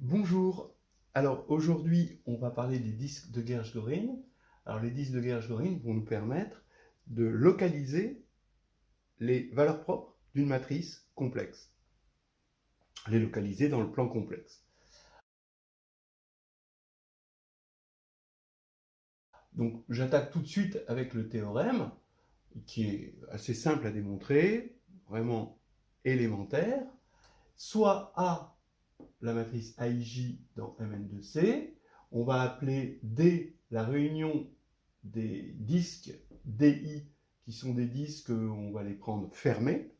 Bonjour, alors aujourd'hui on va parler des disques de Gershgorin. Alors les disques de Gershgorin vont nous permettre de localiser les valeurs propres d'une matrice complexe, les localiser dans le plan complexe. Donc j'attaque tout de suite avec le théorème qui est assez simple à démontrer, vraiment élémentaire. Soit A, la matrice AIJ dans Mn2C, on va appeler D la réunion des disques DI, qui sont des disques, on va les prendre fermés.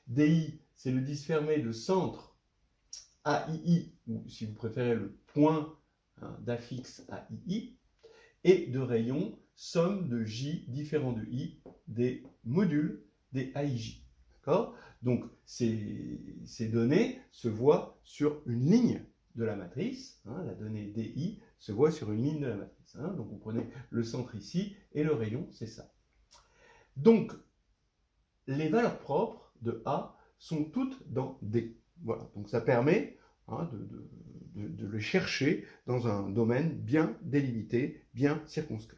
DI, c'est le disque fermé de centre AII, ou si vous préférez le point d'affixe AII, et de rayon, somme de J différent de I des modules des AIJ. D'accord ? Donc ces données se voient sur une ligne de la matrice. La donnée DI se voit sur une ligne de la matrice. Donc vous prenez le centre ici et le rayon, c'est ça. Donc les valeurs propres de A sont toutes dans D. Voilà, donc ça permet de les chercher dans un domaine bien délimité, bien circonscrit.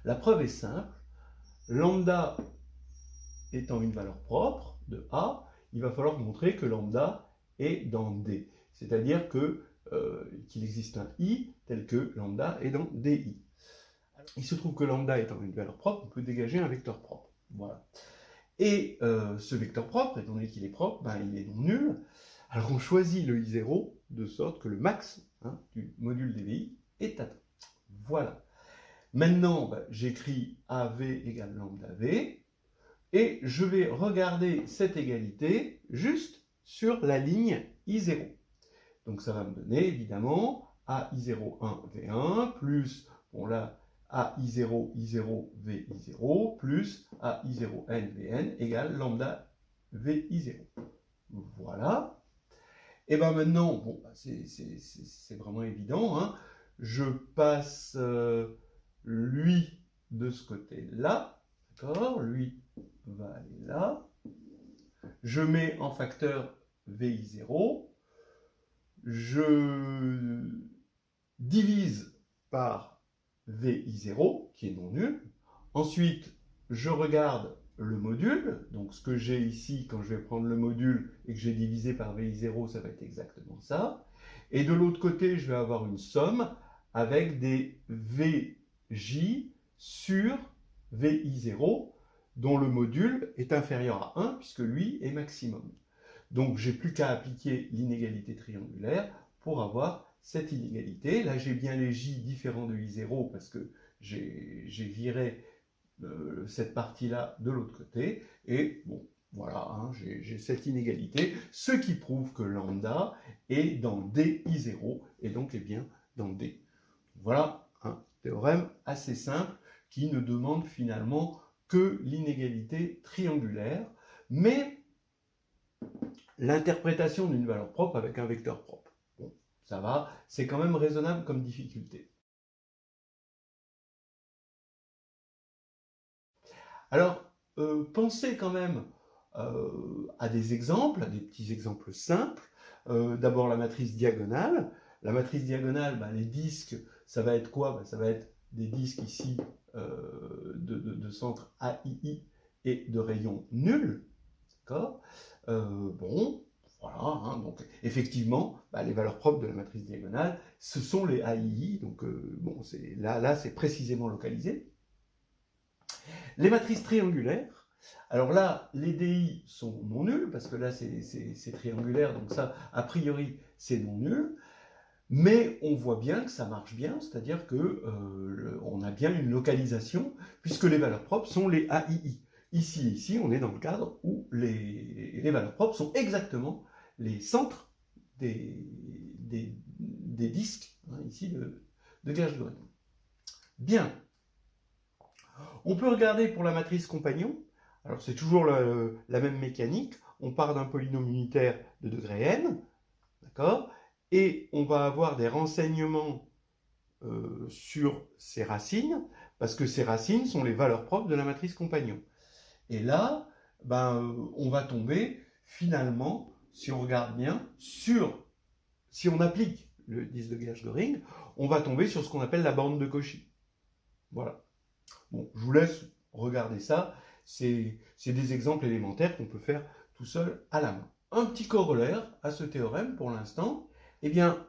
La preuve est simple. Lambda étant une valeur propre de A, il va falloir montrer que lambda est dans D. C'est-à-dire qu'il existe un I tel que lambda est dans DI. Il se trouve que lambda étant une valeur propre, on peut dégager un vecteur propre. Voilà. Et ce vecteur propre, étant donné qu'il est propre, il est non nul. Alors on choisit le I0 de sorte que le max du module DVI est atteint. Voilà. Maintenant, j'écris AV égale lambda V, et je vais regarder cette égalité juste sur la ligne I0. Donc ça va me donner évidemment AI01 V1 plus, bon là, AI0 I0 VI0 plus AI0N Vn égale lambda VI0. Voilà. Et bien maintenant, bon, c'est vraiment évident, je passe lui de ce côté-là, d'accord, lui va aller là, je mets en facteur VI0, je divise par VI0, qui est non nul, ensuite je regarde le module, donc ce que j'ai ici, quand je vais prendre le module et que j'ai divisé par VI0, ça va être exactement ça, et de l'autre côté, je vais avoir une somme avec des VJ sur VI0, dont le module est inférieur à 1, puisque lui est maximum. Donc, j'ai plus qu'à appliquer l'inégalité triangulaire pour avoir cette inégalité. Là, j'ai bien les J différents de I0, parce que j'ai viré cette partie-là de l'autre côté. Et bon, voilà, j'ai cette inégalité, ce qui prouve que lambda est dans DI0, et donc est bien dans D. Voilà un théorème assez simple qui ne demande finalement que l'inégalité triangulaire, mais l'interprétation d'une valeur propre avec un vecteur propre. Bon, ça va, c'est quand même raisonnable comme difficulté. Alors, pensez quand même à des exemples, à des petits exemples simples. D'abord la matrice diagonale. La matrice diagonale, les disques, ça va être quoi ? Ça va être des disques ici de centre AII et de rayon nul. D'accord ? Bon, voilà, donc effectivement, les valeurs propres de la matrice diagonale, ce sont les AII, donc bon, là c'est précisément localisé. Les matrices triangulaires, alors là, les DI sont non nuls, parce que là c'est triangulaire, donc ça, a priori, c'est non nul, mais on voit bien que ça marche bien, c'est-à-dire qu'on a bien une localisation, puisque les valeurs propres sont les AII. Ici, on est dans le cadre où les valeurs propres sont exactement les centres des disques, ici, de Gershgorin. Bien. On peut regarder pour la matrice compagnon. Alors, c'est toujours la même mécanique. On part d'un polynôme unitaire de degré n, d'accord ? Et on va avoir des renseignements sur ces racines, parce que ces racines sont les valeurs propres de la matrice compagnon. Et là, on va tomber finalement si on regarde bien, si on applique le disque de Gersh-Göring, on va tomber sur ce qu'on appelle la bande de Cauchy. Voilà. Bon, je vous laisse regarder ça. C'est des exemples élémentaires qu'on peut faire tout seul à la main. Un petit corollaire à ce théorème pour l'instant, eh bien,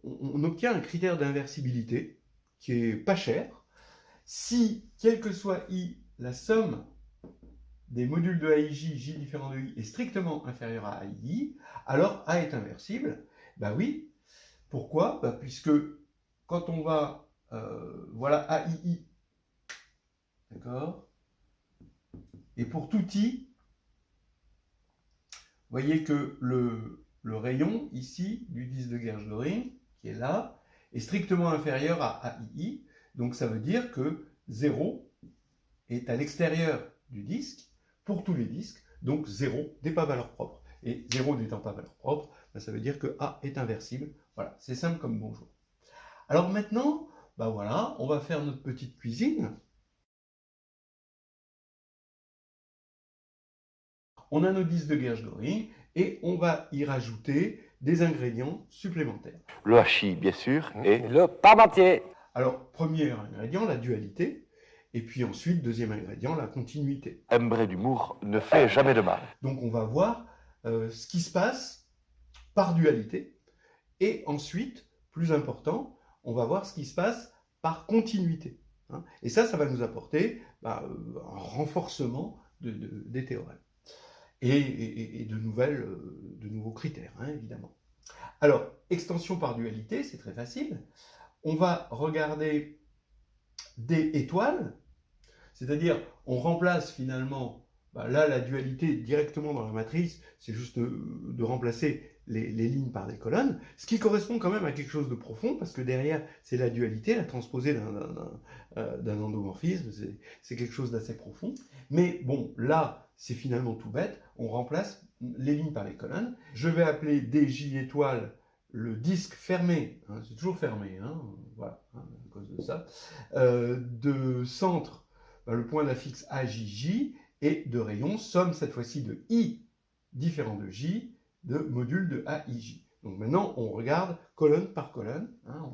on obtient un critère d'inversibilité qui est pas cher. Si, quel que soit I, la somme des modules de AIJ, J différent de I, est strictement inférieure à AI, alors A est inversible. Ben oui. Pourquoi? Ben puisque quand on va, voilà AII, d'accord? Et pour tout I, vous voyez que le rayon ici du disque de Gersh-Göring, qui est là, est strictement inférieur à AII. Donc ça veut dire que 0 est à l'extérieur du disque pour tous les disques, donc 0 n'est pas valeur propre. Et 0 n'étant pas valeur propre, ben ça veut dire que A est inversible. Voilà, c'est simple comme bonjour. Alors maintenant, ben voilà, on va faire notre petite cuisine. On a nos disques de Gersh-Göring et on va y rajouter des ingrédients supplémentaires. Le hachis, bien sûr, et le parmentier. Alors, premier ingrédient, la dualité, et puis ensuite, deuxième ingrédient, la continuité. un brin d'humour ne fait jamais de mal. Donc on va voir ce qui se passe par dualité, et ensuite, plus important, on va voir ce qui se passe par continuité. Hein. Et ça va nous apporter un renforcement des théorèmes. Et de nouveaux critères, hein, évidemment. Alors, extension par dualité, c'est très facile. On va regarder des étoiles, c'est-à-dire on remplace finalement, là la dualité directement dans la matrice, c'est juste de remplacer les lignes par des colonnes, ce qui correspond quand même à quelque chose de profond, parce que derrière c'est la dualité, la transposée d'un endomorphisme, c'est quelque chose d'assez profond. Mais bon, là c'est finalement tout bête, on remplace les lignes par les colonnes. Je vais appeler DJ étoile le disque fermé, hein, c'est toujours fermé, hein, voilà, hein, à cause de ça, de centre, le point d'affixe AJJ, et de rayon, somme cette fois-ci de I différent de J, de module de AIJ. Donc maintenant, on regarde colonne par colonne, hein,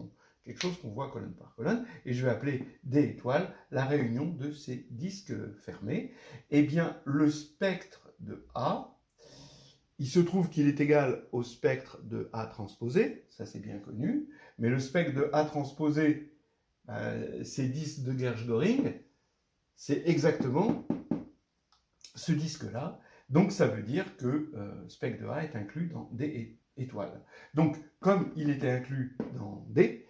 quelque chose qu'on voit colonne par colonne, et je vais appeler D étoile la réunion de ces disques fermés. Eh bien, le spectre de A, il se trouve qu'il est égal au spectre de A transposé, ça c'est bien connu, mais le spectre de A transposé, ces disques de Gersh-Göring, c'est exactement ce disque-là. Donc ça veut dire que spectre de A est inclus dans D étoile. Donc comme il était inclus dans D,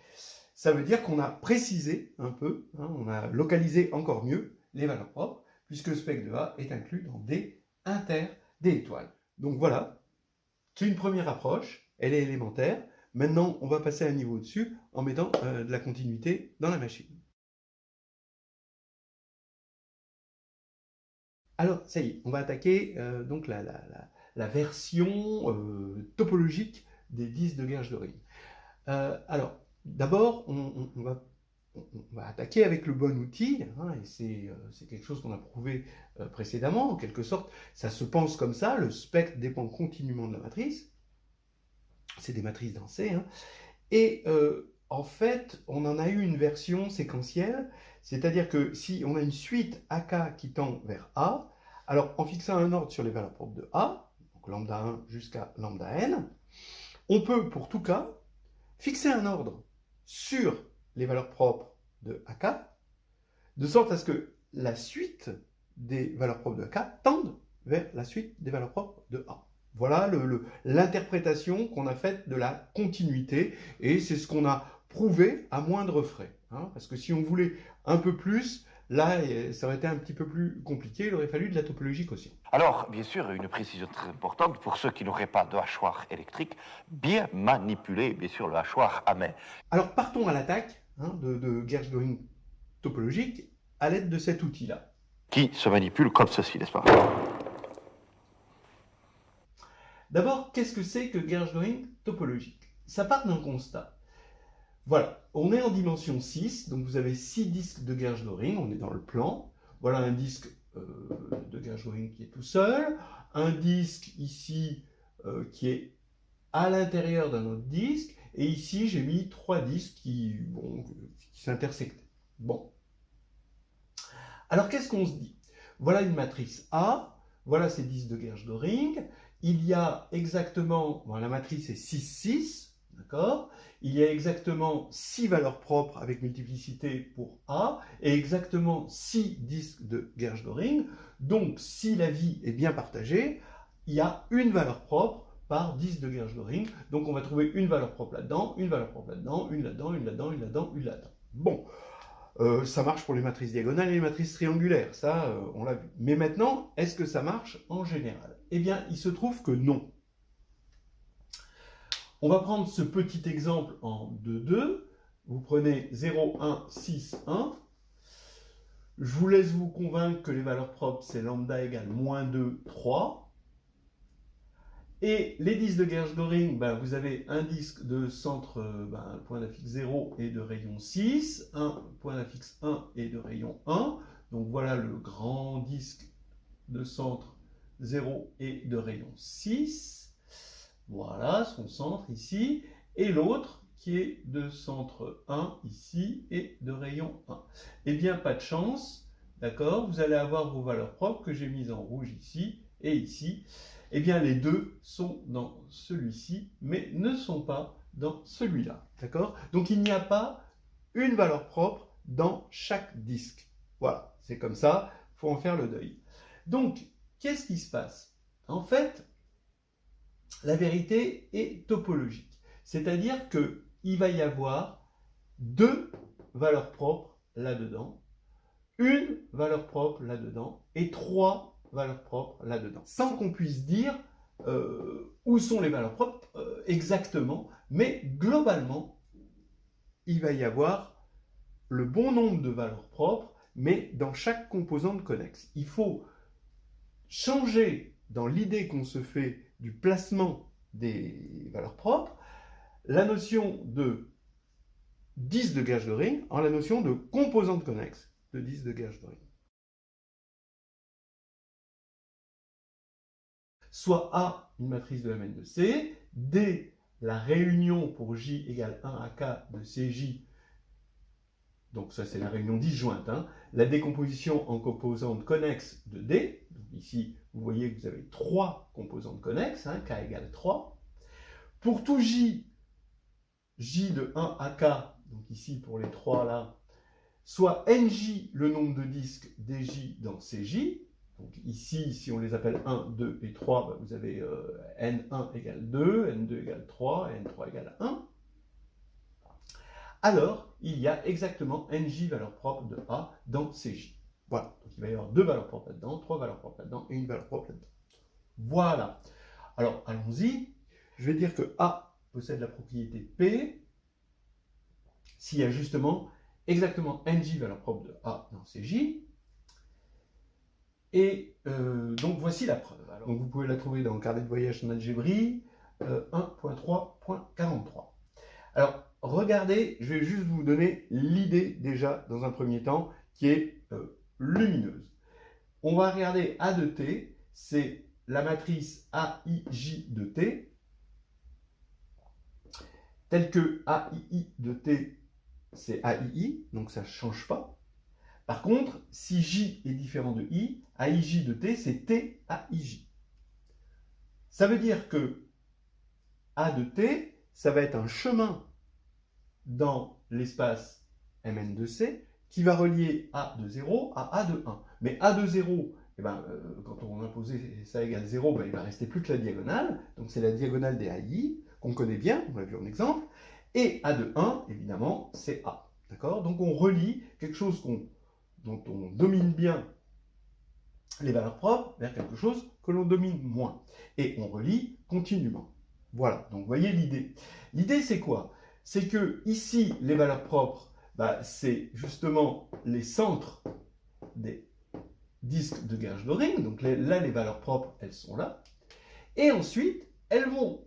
ça veut dire qu'on a précisé un peu, hein, on a localisé encore mieux les valeurs propres, puisque le spectre de A est inclus dans D inter D étoile. Donc voilà, c'est une première approche, elle est élémentaire. Maintenant, on va passer à un niveau au-dessus en mettant de la continuité dans la machine. Alors, ça y est, on va attaquer donc la version topologique des disques de Gersh-Göring. Alors, d'abord, on va attaquer avec le bon outil, hein, et c'est quelque chose qu'on a prouvé précédemment, en quelque sorte, ça se pense comme ça, le spectre dépend continuellement de la matrice, c'est des matrices dans C, hein, et en fait, on en a eu une version séquentielle, c'est-à-dire que si on a une suite AK qui tend vers A, alors en fixant un ordre sur les valeurs propres de A, donc lambda 1 jusqu'à lambda n, on peut, pour tout cas, fixer un ordre sur les valeurs propres de AK, de sorte à ce que la suite des valeurs propres de AK tende vers la suite des valeurs propres de A. Voilà l'interprétation qu'on a faite de la continuité, et c'est ce qu'on a prouvé à moindre frais. Hein, parce que si on voulait un peu plus, là, ça aurait été un petit peu plus compliqué, il aurait fallu de la topologie quotient. Alors, bien sûr, une précision très importante pour ceux qui n'auraient pas de hachoir électrique, bien manipuler, bien sûr, le hachoir à main. Alors, partons à l'attaque de Gersh-Göring topologique à l'aide de cet outil-là. Qui se manipule comme ceci, n'est-ce pas? D'abord, qu'est-ce que c'est que Gersh-Göring topologique? Ça part d'un constat. Voilà, on est en dimension 6, donc vous avez 6 disques de Gersh-Göring, on est dans le plan. Voilà un disque de Gersh-Göring qui est tout seul, un disque ici qui est à l'intérieur d'un autre disque, et ici j'ai mis 3 disques qui s'intersectent. Bon. Alors qu'est-ce qu'on se dit? Voilà une matrice A, voilà ces disques de Gersh-Göring, il y a exactement, bon, la matrice est 6, 6, d'accord? Il y a exactement 6 valeurs propres avec multiplicité pour A, et exactement 6 disques de Gersh-Göring, donc si la vie est bien partagée, il y a une valeur propre par 10 de Gersh-Göring. Donc on va trouver une valeur propre là-dedans, une valeur propre là-dedans, une là-dedans, une là-dedans, une là-dedans, une là-dedans. Bon, ça marche pour les matrices diagonales et les matrices triangulaires, ça on l'a vu. Mais maintenant, est-ce que ça marche en général? Eh bien, il se trouve que non. On va prendre ce petit exemple en 2, 2. Vous prenez 0, 1, 6, 1. Je vous laisse vous convaincre que les valeurs propres, c'est lambda égale moins 2, 3. Et les disques de Gersh-Göring, vous avez un disque de centre, point d'affixe 0 et de rayon 6, un point d'affixe 1 et de rayon 1. Donc voilà le grand disque de centre 0 et de rayon 6. Voilà son centre ici. Et l'autre qui est de centre 1 ici et de rayon 1. Eh bien, pas de chance, d'accord? Vous allez avoir vos valeurs propres que j'ai mises en rouge ici et ici. Eh bien, les deux sont dans celui-ci, mais ne sont pas dans celui-là, d'accord? Donc, il n'y a pas une valeur propre dans chaque disque. Voilà, c'est comme ça, il faut en faire le deuil. Donc, qu'est-ce qui se passe? En fait, la vérité est topologique, c'est-à-dire qu'il va y avoir deux valeurs propres là-dedans, une valeur propre là-dedans et trois valeurs propres là-dedans, sans qu'on puisse dire où sont les valeurs propres exactement, mais globalement, il va y avoir le bon nombre de valeurs propres, mais dans chaque composante connexe. Il faut changer dans l'idée qu'on se fait du placement des valeurs propres, la notion de disque de Gersh-Göring en la notion de composante connexe de disque de Gersh-Göring. Soit A, une matrice de Mn de C, D, la réunion pour J égale 1 à K de Cj, donc ça c'est la réunion disjointe, hein, la décomposition en composantes connexes de D, donc ici vous voyez que vous avez 3 composantes connexes, hein, K égale 3. Pour tout J, J de 1 à K, donc ici pour les 3 là, soit Nj le nombre de disques dj dans Cj. Donc ici, si on les appelle 1, 2 et 3, vous avez N1 égale 2, N2 égale 3, N3 égale 1. Alors, il y a exactement Nj valeurs propres de A dans Cj. Voilà, donc il va y avoir 2 valeurs propres là-dedans, 3 valeurs propres là-dedans et une valeur propre là-dedans. Voilà. Alors, allons-y. Je vais dire que A possède la propriété P s'il y a justement exactement Nj valeurs propres de A dans Cj. Et donc voici la preuve. Alors, donc vous pouvez la trouver dans le carnet de voyage en algébrie 1.3.43. Alors regardez, je vais juste vous donner l'idée déjà dans un premier temps qui est lumineuse. On va regarder A de T, c'est la matrice AIJ de T, telle que AII de T, c'est AII, donc ça ne change pas. Par contre, si J est différent de I, AIJ de T, c'est TAIJ. Ça veut dire que A de T, ça va être un chemin dans l'espace Mn de C qui va relier A de 0 à A de 1. Mais A de 0, quand on a posé ça égale 0, il ne va rester plus que la diagonale. Donc c'est la diagonale des AI, qu'on connaît bien, on l'a vu en exemple. Et A de 1, évidemment, c'est A. D'accord? Donc on relie quelque chose dont on domine bien les valeurs propres vers quelque chose que l'on domine moins. Et on relie continuellement. Voilà, donc vous voyez l'idée. L'idée c'est quoi? C'est que ici, les valeurs propres, c'est justement les centres des disques de Gersh-Göring. Donc là, les valeurs propres, elles sont là. Et ensuite, elles vont,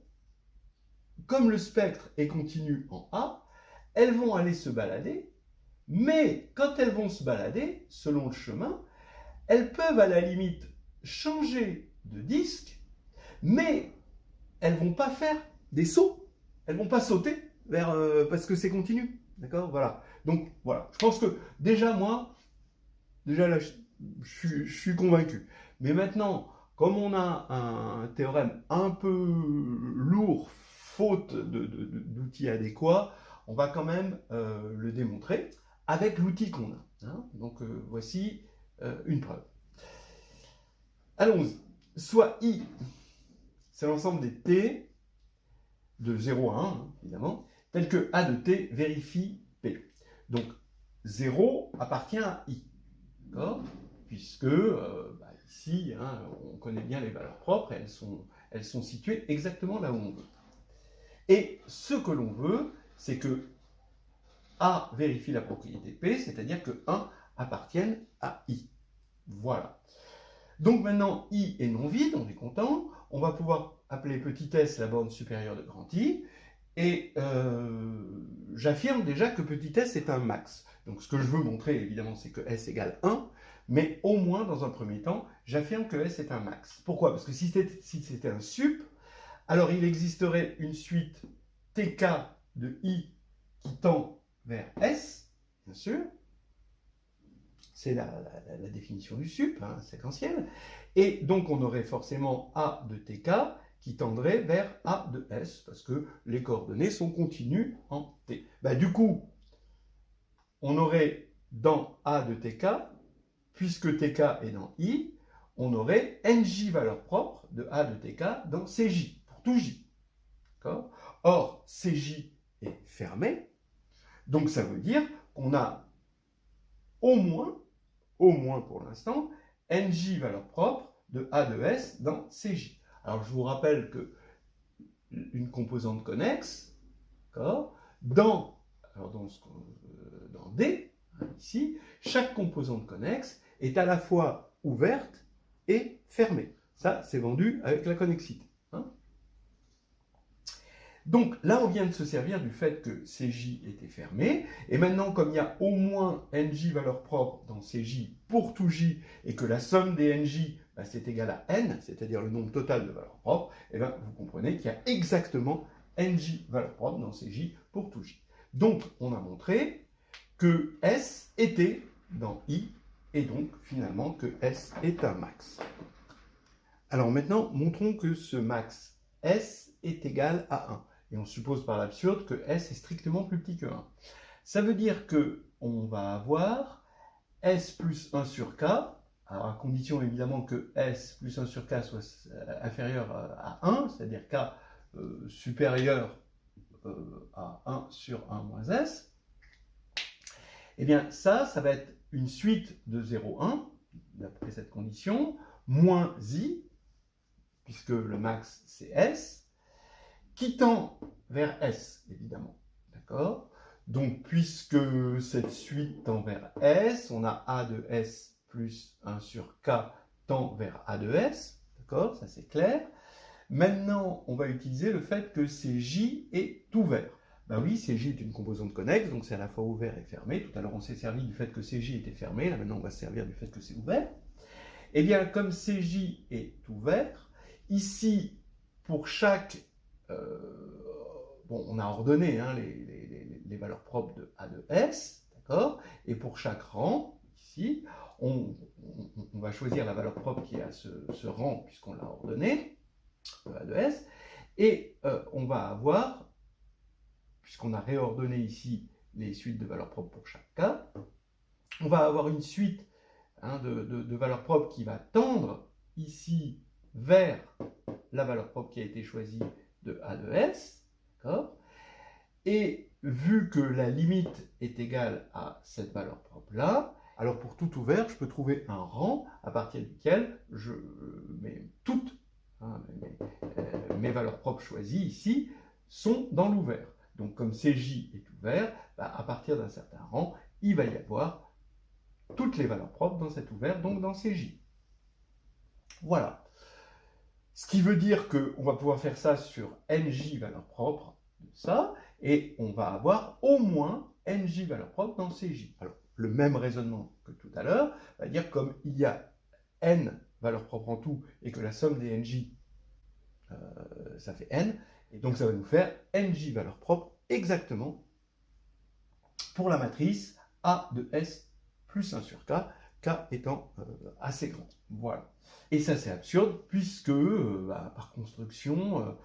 comme le spectre est continu en A, elles vont aller se balader. Mais quand elles vont se balader, selon le chemin, elles peuvent à la limite changer de disque, mais elles ne vont pas faire des sauts. Elles ne vont pas sauter vers, parce que c'est continu. D'accord? Voilà. Donc, voilà. Je pense que déjà, moi, déjà là, je suis convaincu. Mais maintenant, comme on a un théorème un peu lourd, faute d'outils adéquats, on va quand même le démontrer avec l'outil qu'on a. Hein. Donc, voici une preuve. Allons-y. Soit I, c'est l'ensemble des T de 0 à 1, hein, évidemment, tel que A de T vérifie P. Donc, 0 appartient à I. D'accord ? Puisque, ici, hein, on connaît bien les valeurs propres, et elles sont situées exactement là où on veut. Et ce que l'on veut, c'est que A vérifie la propriété P, c'est-à-dire que 1 appartienne à I. Voilà. Donc maintenant, I est non vide, on est content. On va pouvoir appeler petit s la borne supérieure de grand I. Et j'affirme déjà que petit s est un max. Donc ce que je veux montrer, évidemment, c'est que s égale 1. Mais au moins, dans un premier temps, j'affirme que s est un max. Pourquoi? Parce que si c'était un sup, alors il existerait une suite tk de I qui tend vers S, bien sûr. C'est la définition du sup, hein, séquentielle. Et donc, on aurait forcément A de tk qui tendrait vers A de S, parce que les coordonnées sont continues en T. Du coup, on aurait dans A de tk, puisque tk est dans I, on aurait nj valeurs propres de A de tk dans cj, pour tout j. Or, cj est fermé, donc ça veut dire qu'on a au moins pour l'instant, nj valeurs propres de A de S dans Cj. Alors je vous rappelle que une composante connexe, dans D, ici, chaque composante connexe est à la fois ouverte et fermée. Ça, c'est vendu avec la connexité. Donc là, on vient de se servir du fait que Cj était fermé, et maintenant, comme il y a au moins nj valeurs propres dans Cj pour tout j, et que la somme des nj, c'est égal à n, c'est-à-dire le nombre total de valeurs propres, et bien vous comprenez qu'il y a exactement nj valeurs propres dans Cj pour tout j. Donc, on a montré que S était dans I, et donc finalement que S est un max. Alors maintenant, montrons que ce max S est égal à 1. Et on suppose par l'absurde que S est strictement plus petit que 1. Ça veut dire qu'on va avoir S plus 1 sur K, alors à condition évidemment que S plus 1 sur K soit inférieur à 1, c'est-à-dire K supérieur à 1 sur 1 moins S. Eh bien ça va être une suite de 0, 1, d'après cette condition, moins I, puisque le max c'est S, qui tend vers S, évidemment. D'accord? Donc, puisque cette suite tend vers S, on a A de S plus 1 sur K tend vers A de S. D'accord? Ça, c'est clair. Maintenant, on va utiliser le fait que Cj est ouvert. Oui, Cj est une composante connexe, donc c'est à la fois ouvert et fermé. Tout à l'heure, on s'est servi du fait que Cj était fermé. Là, maintenant, on va se servir du fait que c'est ouvert. Eh bien, comme Cj est ouvert, ici, pour chaque... on a ordonné hein, les valeurs propres de A de S, d'accord? Et pour chaque rang, ici, on va choisir la valeur propre qui est à ce rang, puisqu'on l'a ordonné, A de S, et on va avoir, puisqu'on a réordonné ici les suites de valeurs propres pour chaque cas, on va avoir une suite hein, de valeurs propres qui va tendre ici vers la valeur propre qui a été choisie de A de S, d'accord? Et vu que la limite est égale à cette valeur propre-là, alors pour tout ouvert, je peux trouver un rang à partir duquel je mets toutes hein, mes valeurs propres choisies ici sont dans l'ouvert. Donc comme Cj est ouvert, à partir d'un certain rang, il va y avoir toutes les valeurs propres dans cet ouvert, donc dans Cj. Voilà. Ce qui veut dire qu'on va pouvoir faire ça sur nj valeurs propres de ça, et on va avoir au moins nj valeurs propres dans Cj. Alors, le même raisonnement que tout à l'heure, va dire comme il y a n valeurs propres en tout, et que la somme des nj, ça fait n, et donc ça va nous faire nj valeurs propres exactement pour la matrice A de S plus 1 sur K, K étant assez grand. Voilà. Et ça c'est absurde puisque, par construction,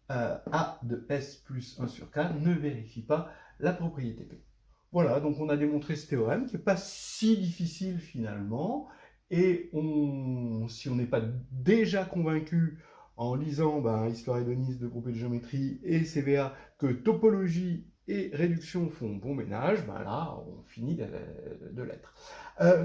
A de S plus 1 sur K ne vérifie pas la propriété P. Voilà, donc on a démontré ce théorème qui n'est pas si difficile finalement, et si on n'est pas déjà convaincu en lisant Histoire hédoniste de groupes de géométrie et CVA que topologie et réduction font bon ménage, là on finit de l'être.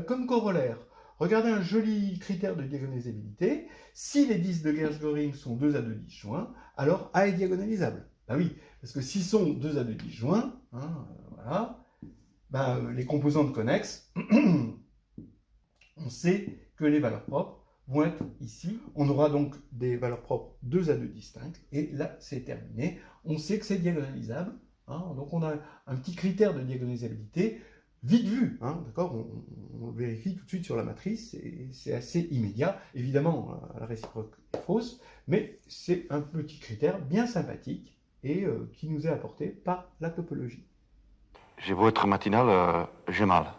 Comme corollaire, regardez un joli critère de diagonalisabilité. Si les disques de Gershgoring sont 2 à 2 disjoints, alors A est diagonalisable. Ben oui, parce que s'ils sont 2 à 2 disjoints, voilà, les composantes connexes, on sait que les valeurs propres vont être ici. On aura donc des valeurs propres 2 à 2 distinctes, et là c'est terminé. On sait que c'est diagonalisable, donc on a un petit critère de diagonalisabilité vite vu, d'accord, on le vérifie tout de suite sur la matrice, et c'est assez immédiat. Évidemment, la réciproque est fausse, mais c'est un petit critère bien sympathique, et qui nous est apporté par la topologie. J'ai beau être matinal, j'ai mal.